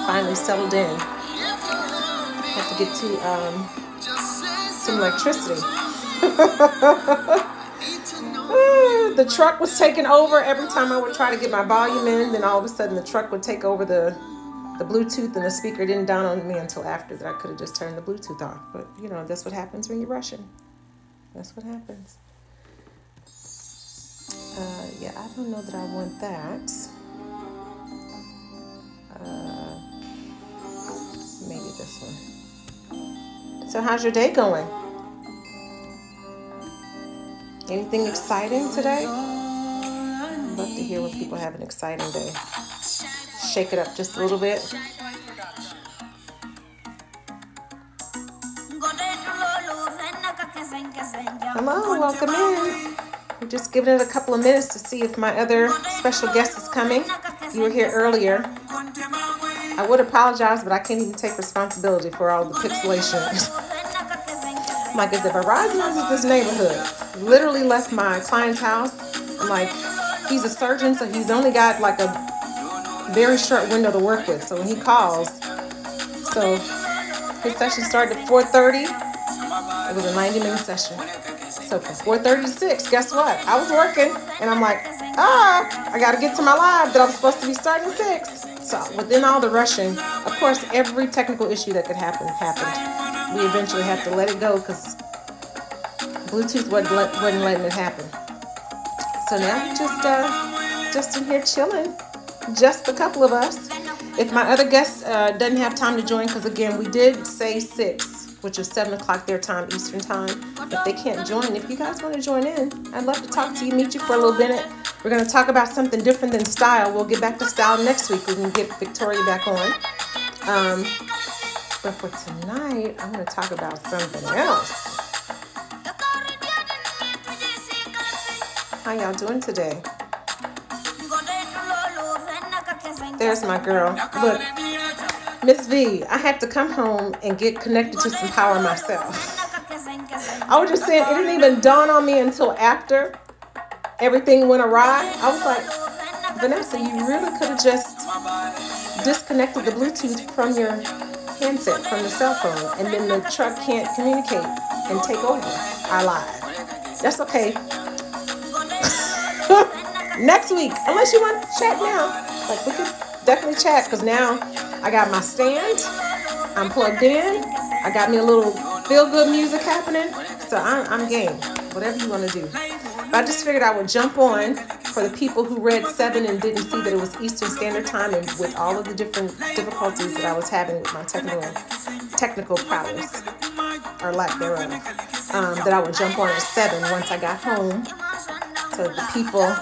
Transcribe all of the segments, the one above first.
finally settled in. Have to get to some electricity. The truck was taking over every time I would try to get my volume in. Then all of a sudden the truck would take over the Bluetooth, and the speaker didn't dawn on me until after that. I could have just turned the Bluetooth off. But, you know, that's what happens when you're rushing. That's what happens. Yeah, I don't know that I want that. Maybe this one. So how's your day going? Anything exciting today? I'd love to hear when people have an exciting day. Shake it up just a little bit. Hello, welcome in. We're just giving it a couple of minutes to see if my other special guest is coming. You were here earlier. I would apologize, but I can't even take responsibility for all the pixelation. Like I said, Verizon is this neighborhood. Literally left my client's house. I'm like, he's a surgeon, so he's only got like a very short window to work with. So when he calls, so his session started at 4:30. It was a 90-minute session. So from 4:30 to 6, guess what? I was working, and I'm like, I got to get to my live that I was supposed to be starting at 6. So within all the rushing, of course, every technical issue that could happen happened. We eventually had to let it go because Bluetooth wasn't letting it happen. So now we're just in here chilling, just a couple of us. If my other guest doesn't have time to join, because again, we did say 6, which is 7 o'clock their time, Eastern time. If they can't join, if you guys want to join in, I'd love to talk to you, meet you for a little minute. We're going to talk about something different than style. We'll get back to style next week. We can get Victoria back on. But for tonight, I'm going to talk about something else. How y'all doing today? There's my girl. Look, Miss V, I had to come home and get connected to some power myself. I was just saying, it didn't even dawn on me until after everything went awry. I was like, Vanessa, you really could have just disconnected the Bluetooth from your handset, from the cell phone, and then the truck can't communicate and take over our live. That's okay. Next week, unless you want to chat now, like we could definitely chat, because now I got my stand, I'm plugged in, I got me a little feel-good music happening, so I'm game, whatever you want to do. But I just figured I would jump on for the people who read 7 and didn't see that it was Eastern Standard Time, and with all of the different difficulties that I was having with my technical prowess, or lack thereof, that I would jump on at 7 once I got home, so the people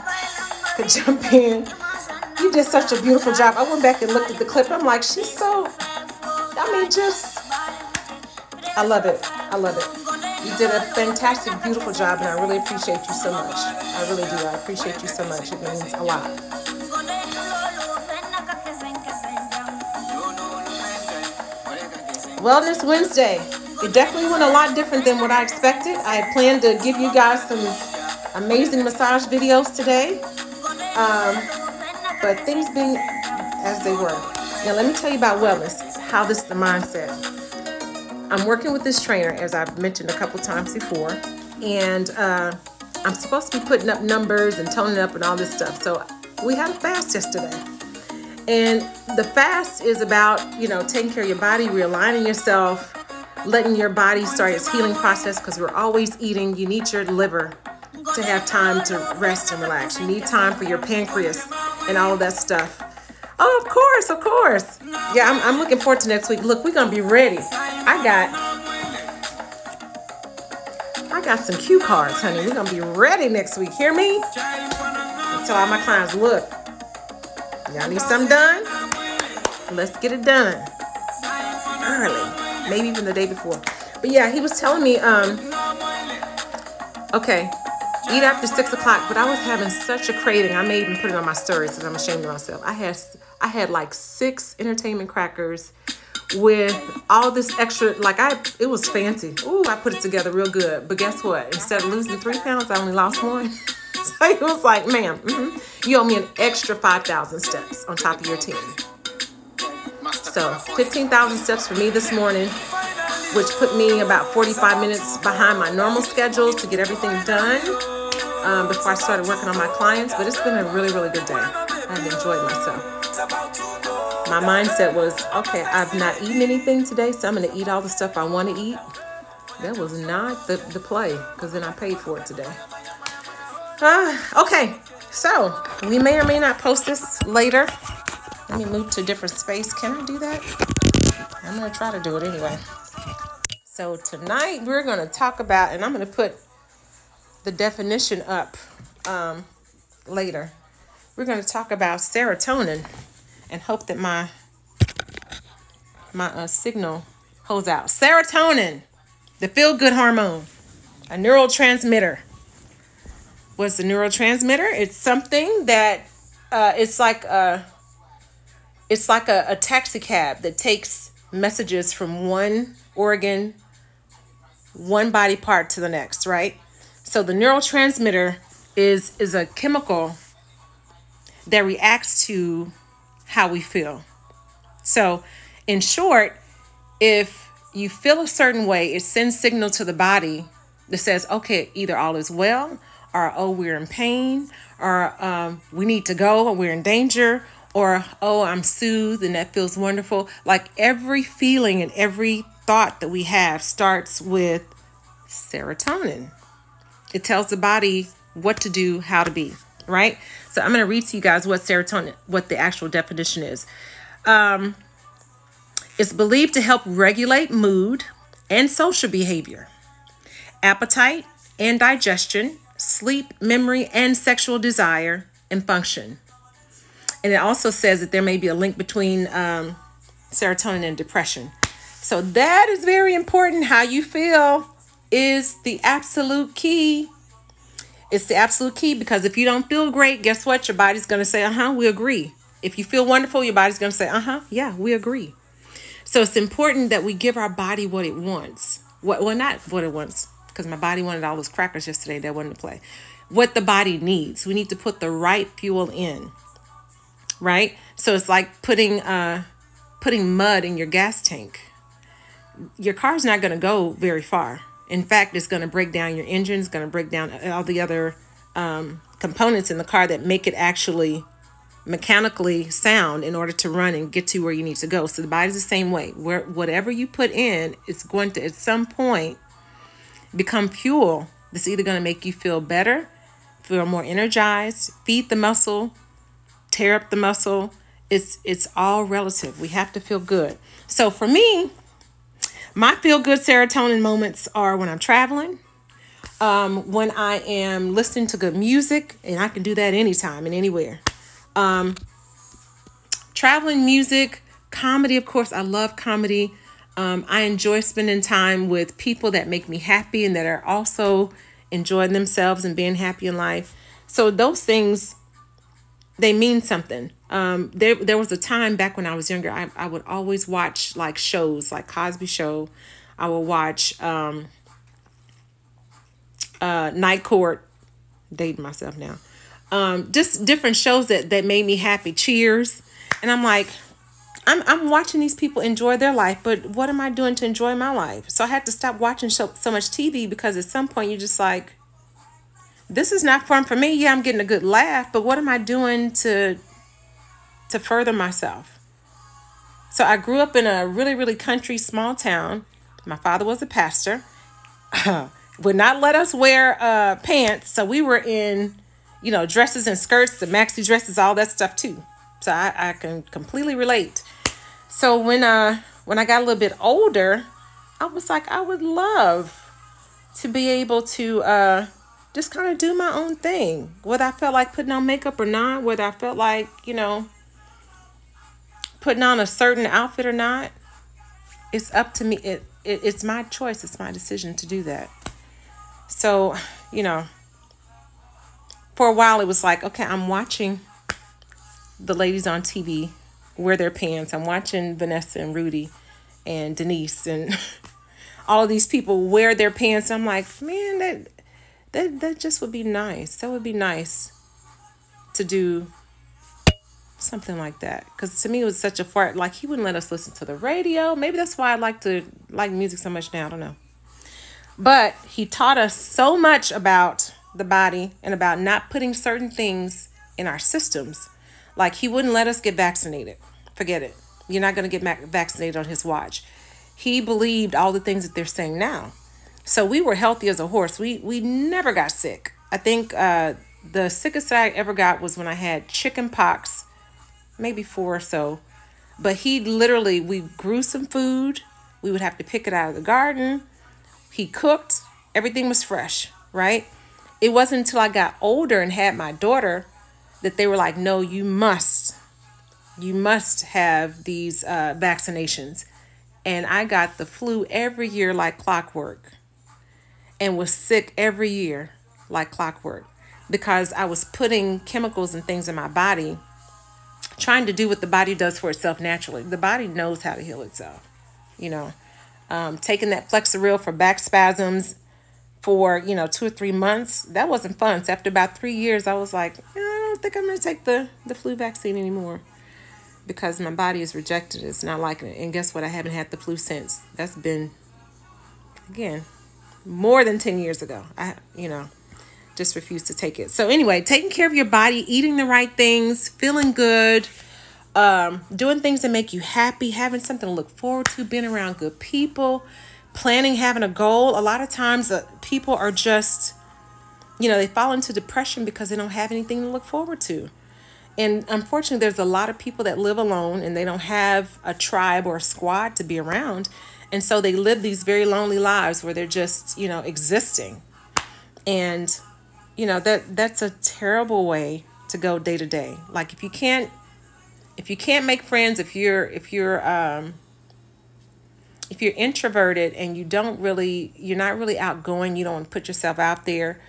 could jump in. You did such a beautiful job. I went back and looked at the clip. I'm like, she's so, I mean, just, I love it. I love it. You did a fantastic, beautiful job, and I really appreciate you so much. I really do. I appreciate you so much. It means a lot. Wellness Wednesday. It definitely went a lot different than what I expected. I had planned to give you guys some amazing massage videos today. But things being as they were. Now, let me tell you about wellness, how this is the mindset. I'm working with this trainer, as I've mentioned a couple times before, and I'm supposed to be putting up numbers and toning up and all this stuff. So we had a fast yesterday. And the fast is about, you know, taking care of your body, realigning yourself, letting your body start its healing process, because we're always eating. You need your liver to have time to rest and relax. You need time for your pancreas and all of that stuff. Oh, of course, of course. Yeah, I'm looking forward to next week. Look, we're going to be ready. I got some cue cards, honey. We're going to be ready next week. Hear me? I tell all my clients, look, y'all need something done? Let's get it done. Early. Maybe even the day before. But yeah, he was telling me, okay, eat after 6 o'clock, but I was having such a craving. I may even put it on my stories because I'm ashamed of myself. I had like 6 entertainment crackers with all this extra, like it was fancy. Ooh, I put it together real good. But guess what? Instead of losing 3 pounds, I only lost 1. So it was like, ma'am, you owe me an extra 5,000 steps on top of your 10. So 15,000 steps for me this morning, which put me about 45 minutes behind my normal schedule to get everything done before I started working on my clients. But it's been a really, really good day. I've enjoyed myself. My mindset was, okay, I've not eaten anything today, so I'm going to eat all the stuff I want to eat. That was not the play, because then I paid for it today. Okay, so we may or may not post this later. Let me move to a different space. Can I do that? I'm going to try to do it anyway. So tonight we're going to talk about, and I'm going to put the definition up later. We're going to talk about serotonin and hope that my signal holds out. Serotonin, the feel-good hormone, a neurotransmitter. What's the neurotransmitter? It's something that it's like a taxi cab that takes messages from one organ, one body part to the next, right? So the neurotransmitter is a chemical that reacts to how we feel. So in short, if you feel a certain way, it sends signal to the body that says, okay, either all is well, or, oh, we're in pain, or we need to go, or we're in danger, or, oh, I'm soothed, and that feels wonderful. Like every feeling and every thought that we have starts with serotonin. It tells the body what to do, how to be, right? So I'm going to read to you guys what serotonin, what the actual definition is. It's believed to help regulate mood and social behavior, appetite and digestion, sleep, memory, and sexual desire and function. And it also says that there may be a link between serotonin and depression. So that is very important. How you feel is the absolute key. It's the absolute key, because if you don't feel great, guess what? Your body's going to say, we agree. If you feel wonderful, your body's going to say, yeah, we agree. So it's important that we give our body what it wants. Well, not what it wants, because my body wanted all those crackers yesterday. That wasn't the play. What the body needs. We need to put the right fuel in, right? So it's like putting mud in your gas tank. Your car's not going to go very far. In fact, it's going to break down your engine. It's going to break down all the other components in the car that make it actually mechanically sound in order to run and get to where you need to go. So the body's the same way. Whatever you put in, it's going to, at some point, become fuel that's either going to make you feel better, feel more energized, feed the muscle, tear up the muscle. It's all relative. We have to feel good. So for me, my feel-good serotonin moments are when I'm traveling, when I am listening to good music, and I can do that anytime and anywhere. Traveling, music, comedy, of course. I love comedy. I enjoy spending time with people that make me happy and that are also enjoying themselves and being happy in life. So those things, they mean something. There was a time back when I was younger, I would always watch like shows like Cosby Show. I would watch Night Court, dating myself now. Just different shows that made me happy. Cheers. And I'm like, I'm watching these people enjoy their life, but what am I doing to enjoy my life? So I had to stop watching so much TV, because at some point you're just like, this is not fun for me. Yeah, I'm getting a good laugh, but what am I doing to further myself? So I grew up in a really, really country, small town. My father was a pastor. Would not let us wear pants. So we were in, dresses and skirts, the maxi dresses, all that stuff too. So I can completely relate. So when I got a little bit older, I was like, I would love to be able to just kind of do my own thing. Whether I felt like putting on makeup or not, whether I felt like, putting on a certain outfit or not, it's up to me. It's my choice. It's my decision to do that. So, for a while it was like, okay, I'm watching the ladies on TV wear their pants. I'm watching Vanessa and Rudy and Denise and all of these people wear their pants. I'm like, man, that just would be nice. That would be nice to do Something like that. Because to me, it was such a fart. Like, he wouldn't let us listen to the radio. Maybe that's why I like music so much now. I don't know. But he taught us so much about the body and about not putting certain things in our systems. Like, he wouldn't let us get vaccinated. Forget it. You're not going to get vaccinated on his watch. He believed all the things that they're saying now. So we were healthy as a horse. We never got sick. I think the sickest I ever got was when I had chicken pox, maybe 4 or so. But he literally, we grew some food. We would have to pick it out of the garden. He cooked. Everything was fresh, right? It wasn't until I got older and had my daughter that they were like, no, you must have these vaccinations. And I got the flu every year like clockwork, and was sick every year like clockwork, because I was putting chemicals and things in my body, trying to do what the body does for itself naturally. The body knows how to heal itself, taking that Flexeril for back spasms for, 2 or 3 months. That wasn't fun. So after about 3 years, I was like, I don't think I'm going to take the flu vaccine anymore, because my body is rejected it. It's not liking it. And guess what? I haven't had the flu since. That's been, again, more than 10 years ago. I just refused to take it. So anyway, taking care of your body, eating the right things, feeling good, doing things that make you happy, having something to look forward to, being around good people, planning, having a goal. A lot of times people are just, they fall into depression because they don't have anything to look forward to. And unfortunately, there's a lot of people that live alone and they don't have a tribe or a squad to be around. And so they live these very lonely lives where they're just, existing. And, that's a terrible way to go day to day. Like, if you can't make friends, if you're introverted and you're not really outgoing, you don't put yourself out there,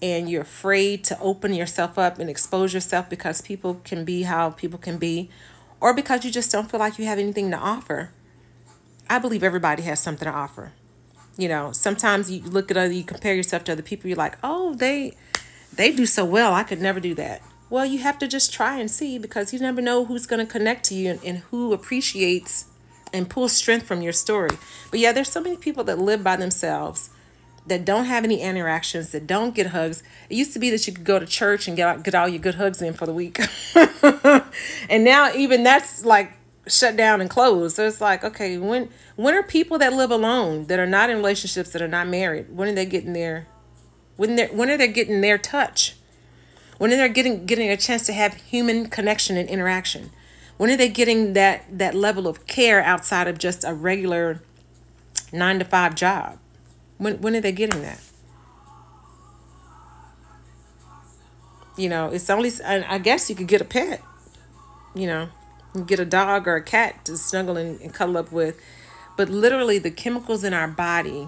and you're afraid to open yourself up and expose yourself because people can be how people can be, or because you just don't feel like you have anything to offer. I believe everybody has something to offer. Sometimes you look at you compare yourself to other people, you're like, oh, they do so well, I could never do that. Well, you have to just try and see, because you never know who's going to connect to you and who appreciates and pulls strength from your story. But yeah, there's so many people that live by themselves, that don't have any interactions, that don't get hugs. It used to be that you could go to church and get all your good hugs in for the week. And now even that's like shut down and closed. So it's like, okay, when are people that live alone, that are not in relationships, that are not married, when are they getting when are they getting their touch? When are they getting a chance to have human connection and interaction? When are they getting that level of care outside of just a regular 9-to-5 job? When are they getting that? It's only, I guess you could get a pet, get a dog or a cat to snuggle and cuddle up with. But literally the chemicals in our body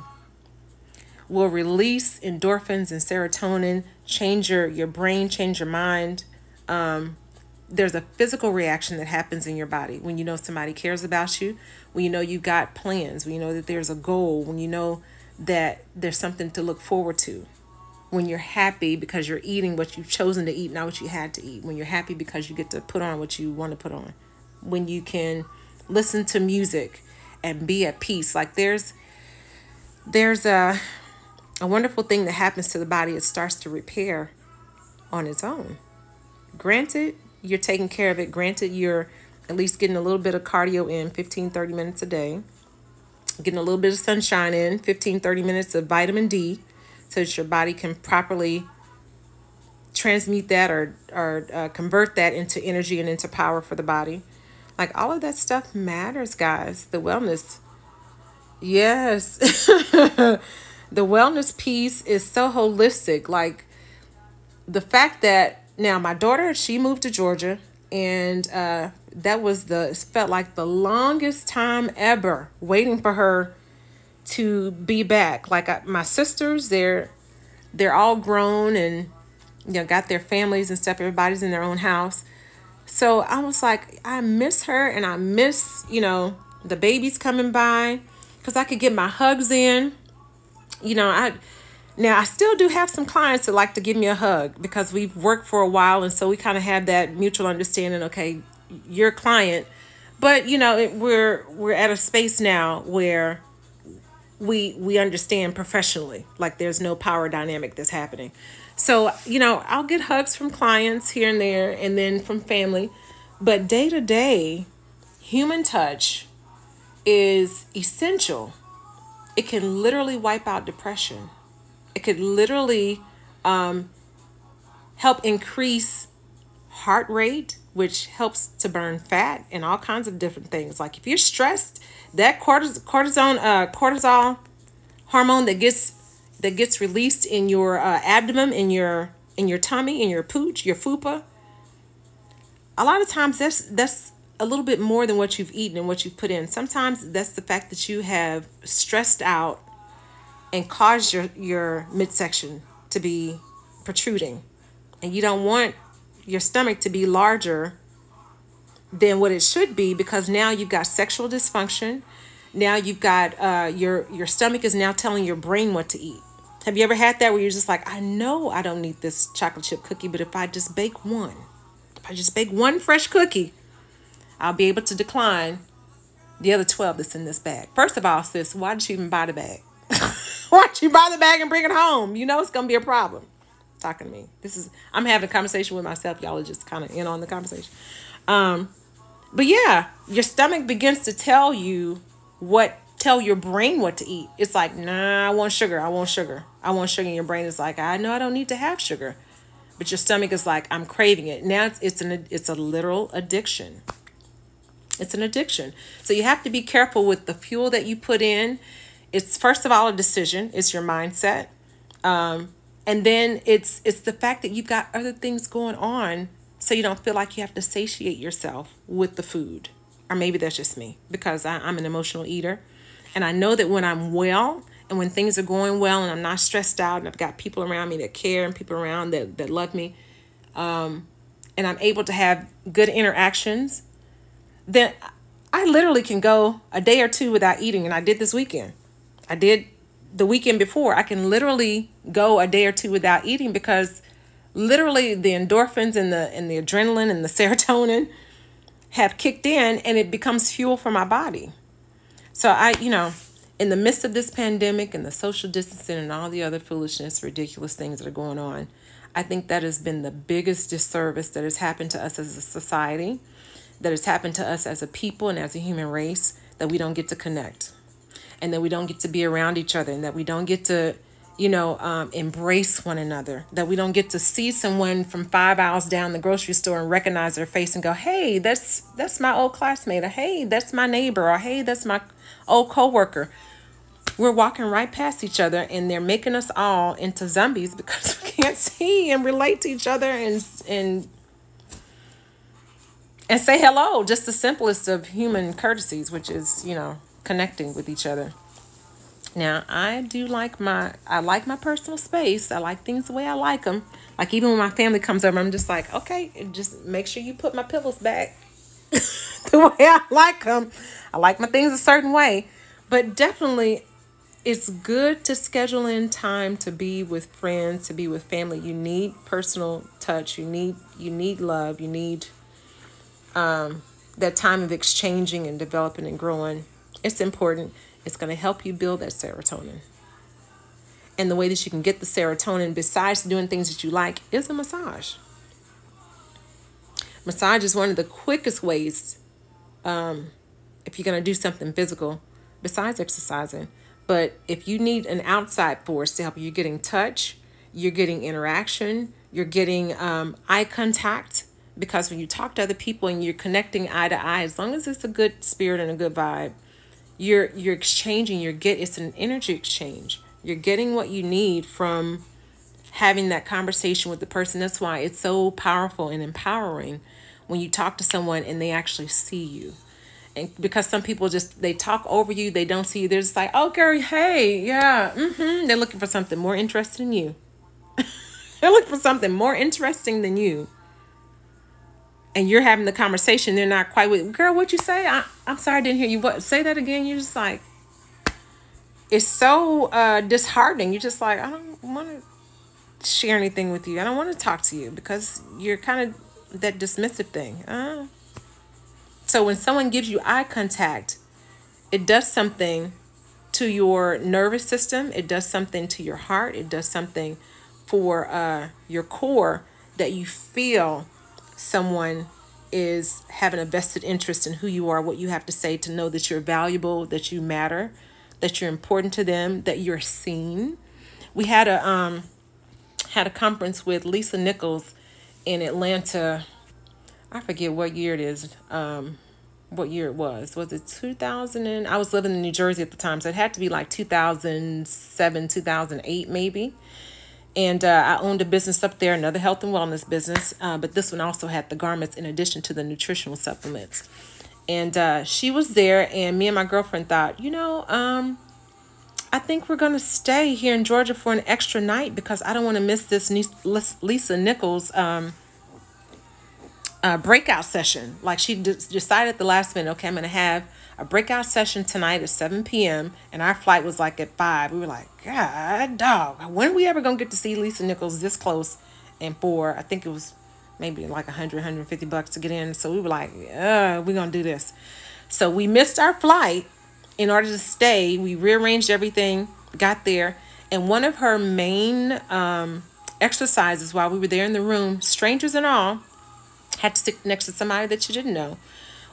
will release endorphins and serotonin, change your brain, change your mind. There's a physical reaction that happens in your body when you know somebody cares about you, when you know you've got plans, when you know that there's a goal, when you know that there's something to look forward to, when you're happy because you're eating what you've chosen to eat, not what you had to eat, when you're happy because you get to put on what you want to put on, when you can listen to music and be at peace. Like, there's a wonderful thing that happens to the body. It starts to repair on its own. Granted, you're taking care of it. Granted, you're at least getting a little bit of cardio in, 15-30 minutes a day, getting a little bit of sunshine in, 15-30 minutes of vitamin D, so that your body can properly transmute that or convert that into energy and into power for the body. Like, all of that stuff matters, guys. The wellness. Yes. The wellness piece is so holistic. Like, the fact that now my daughter, she moved to Georgia, and it felt like the longest time ever waiting for her to be back. Like, my sisters, they're all grown and, got their families and stuff. Everybody's in their own house. So I was like, I miss her, and I miss, the babies coming by, because I could get my hugs in. Now, I still do have some clients that like to give me a hug because we've worked for a while. And so we kind of have that mutual understanding. Okay, you're a client. But, we're at a space now where we understand professionally, like there's no power dynamic that's happening. So, I'll get hugs from clients here and there and then from family. But day to day, human touch is essential. It can literally wipe out depression. It could literally help increase heart rate, which helps to burn fat and all kinds of different things. Like if you're stressed, that cortisol hormone that gets released in your abdomen, in your tummy, in your pooch, your fupa. A lot of times that's a little bit more than what you've eaten and what you've put in. Sometimes that's the fact that you have stressed out and caused your midsection to be protruding. And you don't want your stomach to be larger than what it should be, because now you've got sexual dysfunction. Now you've got your stomach is now telling your brain what to eat. Have you ever had that where you're just like, I know I don't need this chocolate chip cookie, but if I just bake one fresh cookie, I'll be able to decline the other 12 that's in this bag. First of all, sis, why did you even buy the bag? Why don't you buy the bag and bring it home? You know it's going to be a problem. Talking to me. I'm having a conversation with myself. Y'all are just kind of in on the conversation. But yeah, your stomach begins to tell your brain what to eat. It's like, nah, I want sugar. I want sugar. I want sugar. And your brain is like, I know I don't need to have sugar. But your stomach is like, I'm craving it. Now it's a literal addiction. It's an addiction. So you have to be careful with the fuel that you put in. It's first of all a decision. It's your mindset. And then it's the fact that you've got other things going on, so you don't feel like you have to satiate yourself with the food. Or maybe that's just me, because I'm an emotional eater. And I know that when I'm well and when things are going well and I'm not stressed out and I've got people around me that care and people around that love me, and I'm able to have good interactions, then I literally can go a day or two without eating. And I did this weekend. I did the weekend before. I can literally go a day or two without eating, because literally the endorphins and the adrenaline and the serotonin have kicked in, and it becomes fuel for my body. So in the midst of this pandemic and the social distancing and all the other foolishness, ridiculous things that are going on, I think that has been the biggest disservice that has happened to us as a society, that has happened to us as a people and as a human race, that we don't get to connect, and that we don't get to be around each other, and that we don't get to embrace one another, that we don't get to see someone from 5 aisles down the grocery store and recognize their face and go, hey, that's my old classmate, or hey, that's my neighbor, or hey, that's my old coworker. We're walking right past each other, and they're making us all into zombies because we can't see and relate to each other and say hello. Just the simplest of human courtesies, which is, connecting with each other. Now, I like my personal space. I like things the way I like them. Like even when my family comes over, I'm just like, okay, just make sure you put my pillows back the way I like them. I like my things a certain way. But definitely, it's good to schedule in time to be with friends, to be with family. You need personal touch. You need love. You need that time of exchanging and developing and growing. It's important. It's going to help you build that serotonin. And the way that you can get the serotonin, besides doing things that you like, is a massage. Massage is one of the quickest ways, if you're going to do something physical, besides exercising. But if you need an outside force to help you, you're getting touch, you're getting interaction, you're getting eye contact. Because when you talk to other people and you're connecting eye to eye, as long as it's a good spirit and a good vibe, you're exchanging, it's an energy exchange. You're getting what you need from having that conversation with the person. That's why it's so powerful and empowering when you talk to someone and they actually see you. And because some people they talk over you, they don't see you. They're just like, oh, girl, hey, yeah, They're looking for something more interesting than you. They're looking for something more interesting than you. And you're having the conversation, they're not quite with, girl, what'd you say? I'm sorry, I didn't hear you. What? Say that again. You're just like, it's so disheartening. You're just like, I don't want to share anything with you. I don't want to talk to you because you're kind of that dismissive thing. So when someone gives you eye contact, it does something to your nervous system. It does something to your heart. It does something for your core, that you feel someone is having a vested interest in who you are, what you have to say, to know that you're valuable, that you matter, that you're important to them, that you're seen. We had a conference with Lisa Nichols in Atlanta. I forget what year it is. What year it was. Was it 2000? And I was living in New Jersey at the time, so it had to be like 2007, 2008 maybe. And I owned a business up there, another health and wellness business. But this one also had the garments in addition to the nutritional supplements. And she was there, and me and my girlfriend thought, I think we're going to stay here in Georgia for an extra night because I don't want to miss this Lisa Nichols breakout session. Like, she decided at the last minute, okay, I'm going to have a breakout session tonight at 7 p.m. and our flight was like at 5. We were like, God, dog, when are we ever going to get to see Lisa Nichols this close? And for, I think it was maybe like $150 to get in. So we were like, we're going to do this. So we missed our flight in order to stay. We rearranged everything, got there. And one of her main exercises while we were there in the room, strangers and all, had to sit next to somebody that you didn't know.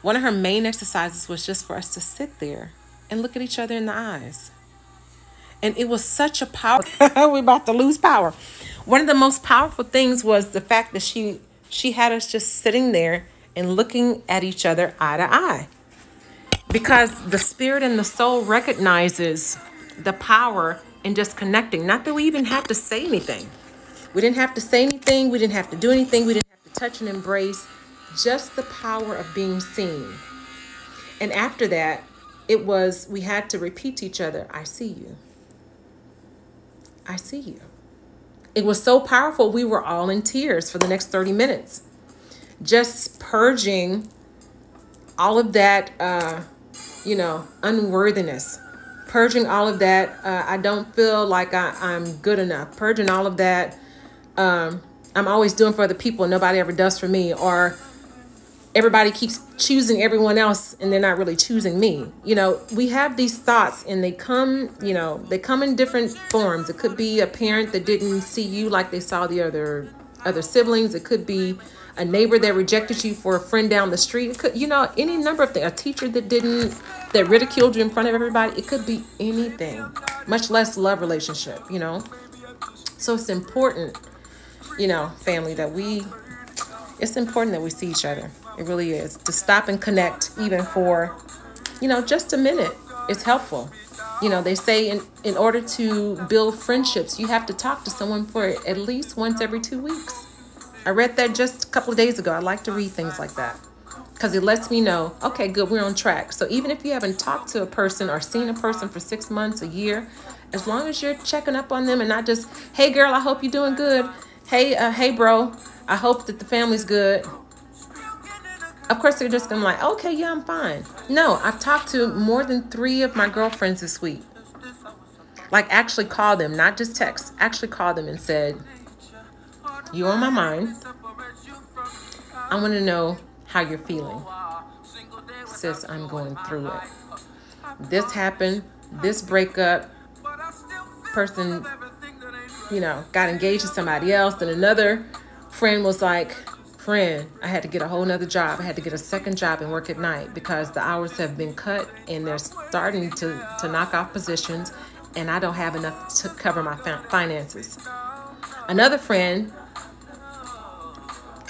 One of her main exercises was just for us to sit there and look at each other in the eyes. And it was such a power. We're about to lose power. One of the most powerful things was the fact that she had us just sitting there and looking at each other eye to eye. Because the spirit and the soul recognizes the power in just connecting. Not that we even have to say anything. We didn't have to say anything. We didn't have to do anything. We didn't have to touch and embrace. Just the power of being seen. And after that, we had to repeat to each other, I see you. I see you. It was so powerful. We were all in tears for the next 30 minutes. Just purging all of that, unworthiness. Purging all of that, I don't feel like I'm good enough. Purging all of that, I'm always doing for other people and nobody ever does for me. Or everybody keeps choosing everyone else and they're not really choosing me. We have these thoughts and they come in different forms. It could be a parent that didn't see you like they saw the other siblings. It could be a neighbor that rejected you for a friend down the street. It could, any number of things. A teacher that ridiculed you in front of everybody. It could be anything, much less love relationship, So it's important, family, it's important that we see each other. It really is. To stop and connect even for, just a minute. It's helpful. They say in order to build friendships, you have to talk to someone for at least once every 2 weeks. I read that just a couple of days ago. I like to read things like that because it lets me know, okay, good, we're on track. So even if you haven't talked to a person or seen a person for 6 months, a year, as long as you're checking up on them and not just, hey, girl, I hope you're doing good. Hey, bro, I hope that the family's good. Of course, they're just going to be like, okay, yeah, I'm fine. No, I've talked to more than 3 of my girlfriends this week. Like, actually called them, not just text. Actually called them and said, you're on my mind. I want to know how you're feeling. Sis, I'm going through it. This happened. This breakup. Person, got engaged to somebody else. Then another friend was like, friend, I had to get a whole nother job. I had to get a second job and work at night because the hours have been cut and they're starting to knock off positions and I don't have enough to cover my finances. Another friend,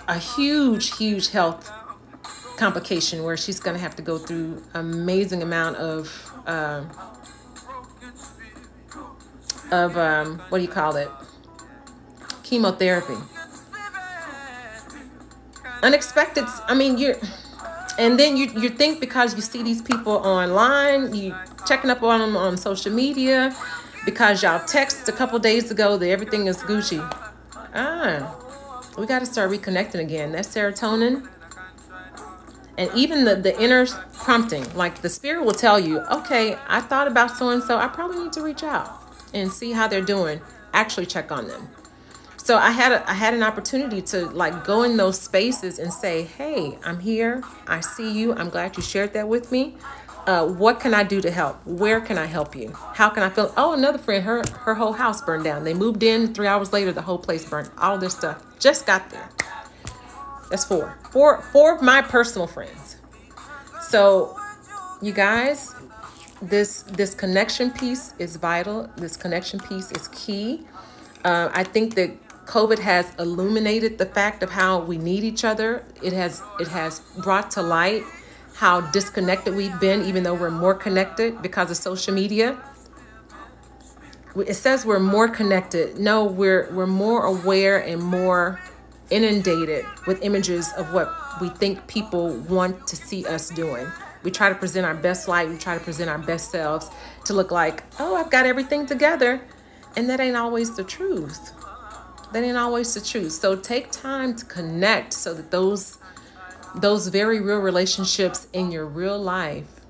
a huge health complication where she's going to have to go through amazing amount of what do you call it? Chemotherapy. Unexpected. I mean, you think because you see these people online, you checking up on them on social media, because y'all text a couple days ago that everything is Gucci. We got to start reconnecting again. That serotonin And even the inner prompting, like the spirit will tell you, okay, I thought about so-and-so. I probably need to reach out and see how they're doing. Actually check on them. So I had an opportunity to like go in those spaces and say, hey, I'm here. I see you. I'm glad you shared that with me. What can I do to help? Where can I help you? How can I feel? Oh, another friend, her whole house burned down. They moved in 3 hours later, the whole place burned. All this stuff just got there. That's four of my personal friends. So you guys, this connection piece is vital. This connection piece is key. I think that COVID has illuminated the fact of how we need each other. It has brought to light how disconnected we've been, even though we're more connected because of social media. It says we're more connected. No, we're more aware and more inundated with images of what we think people want to see us doing. We try to present our best light. We try to present our best selves to look like, oh, I've got everything together. And that ain't always the truth. That ain't always the truth. So take time to connect so that those very real relationships in your real life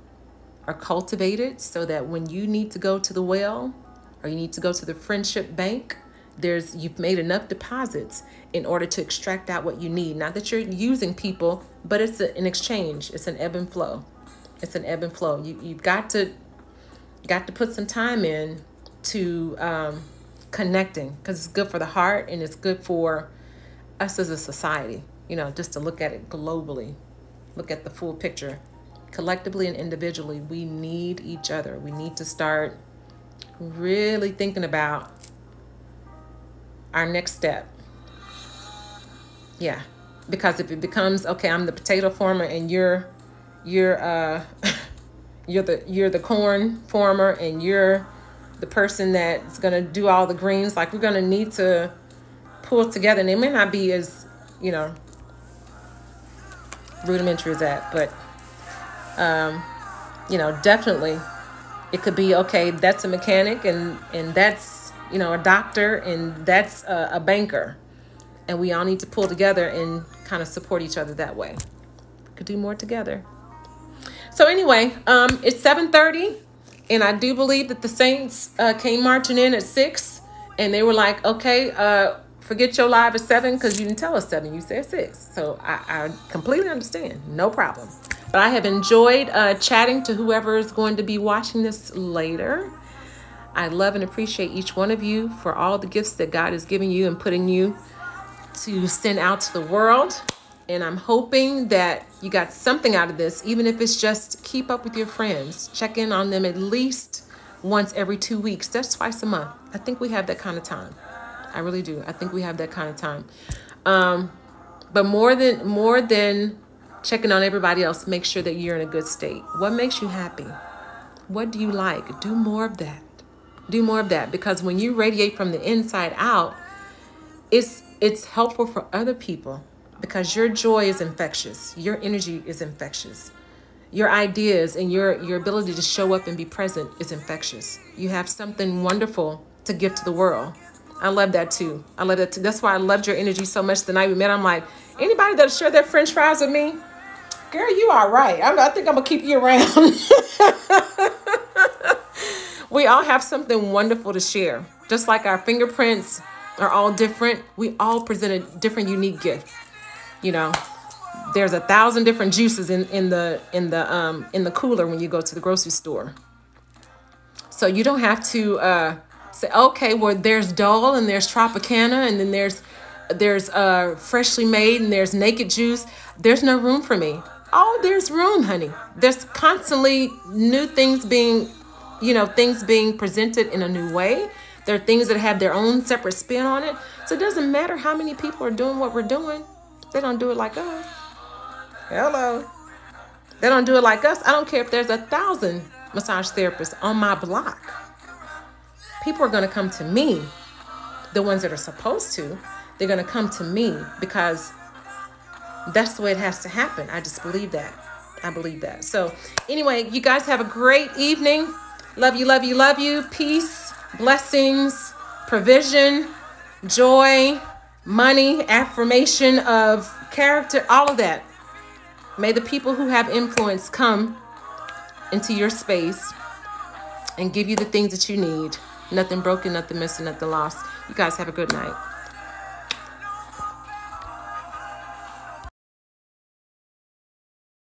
are cultivated, so that when you need to go to the well or you need to go to the friendship bank, you've made enough deposits in order to extract out what you need. Not that you're using people, but it's an exchange. It's an ebb and flow. It's an ebb and flow. You've got to put some time in to connecting, because it's good for the heart and it's good for us as a society, just to look at it globally, look at the full picture. Collectively and individually, we need each other. We need to start really thinking about our next step. Yeah, because if it becomes, okay, I'm the potato farmer and you're the corn farmer and you're the person that's going to do all the greens, like we're going to need to pull together. And it may not be as, rudimentary as that, but, definitely it could be, okay, that's a mechanic and that's, a doctor and that's a banker. And we all need to pull together and kind of support each other that way. We could do more together. So anyway, it's 7:30. And I do believe that the Saints came marching in at 6, and they were like, okay, forget your live at 7 because you didn't tell us 7. You said 6. So I completely understand. No problem. But I have enjoyed chatting to whoever is going to be watching this later. I love and appreciate each one of you for all the gifts that God is giving you and putting you to send out to the world. And I'm hoping that you got something out of this, even if it's just keep up with your friends. Check in on them at least once every 2 weeks. That's twice a month. I think we have that kind of time. I really do. I think we have that kind of time. But more than checking on everybody else, make sure that you're in a good state. What makes you happy? What do you like? Do more of that. Do more of that. Because when you radiate from the inside out, it's helpful for other people. Because your joy is infectious. Your energy is infectious. Your ideas and your ability to show up and be present is infectious. You have something wonderful to give to the world. I love that too. I love that too. That's why I loved your energy so much the night we met. I'm like, anybody that'll share their French fries with me, girl, you are right. I think I'm going to keep you around. We all have something wonderful to share. Just like our fingerprints are all different, we all present a different, unique gift. There's 1,000 different juices in the cooler when you go to the grocery store. So you don't have to say, okay, well, there's Dole and there's Tropicana and then there's freshly made and there's naked juice. There's no room for me. Oh, there's room, honey. There's constantly new things being presented in a new way. There are things that have their own separate spin on it. So it doesn't matter how many people are doing what we're doing. They don't do it like us. Hello. They don't do it like us. I don't care if there's 1,000 massage therapists on my block. People are going to come to me. The ones that are supposed to, they're going to come to me because that's the way it has to happen. I just believe that. I believe that. So anyway, you guys have a great evening. Love you, love you, love you. Peace, blessings, provision, joy, money, affirmation of character, all of that. May the people who have influence come into your space and give you the things that you need. Nothing broken, nothing missing, nothing lost. You guys have a good night.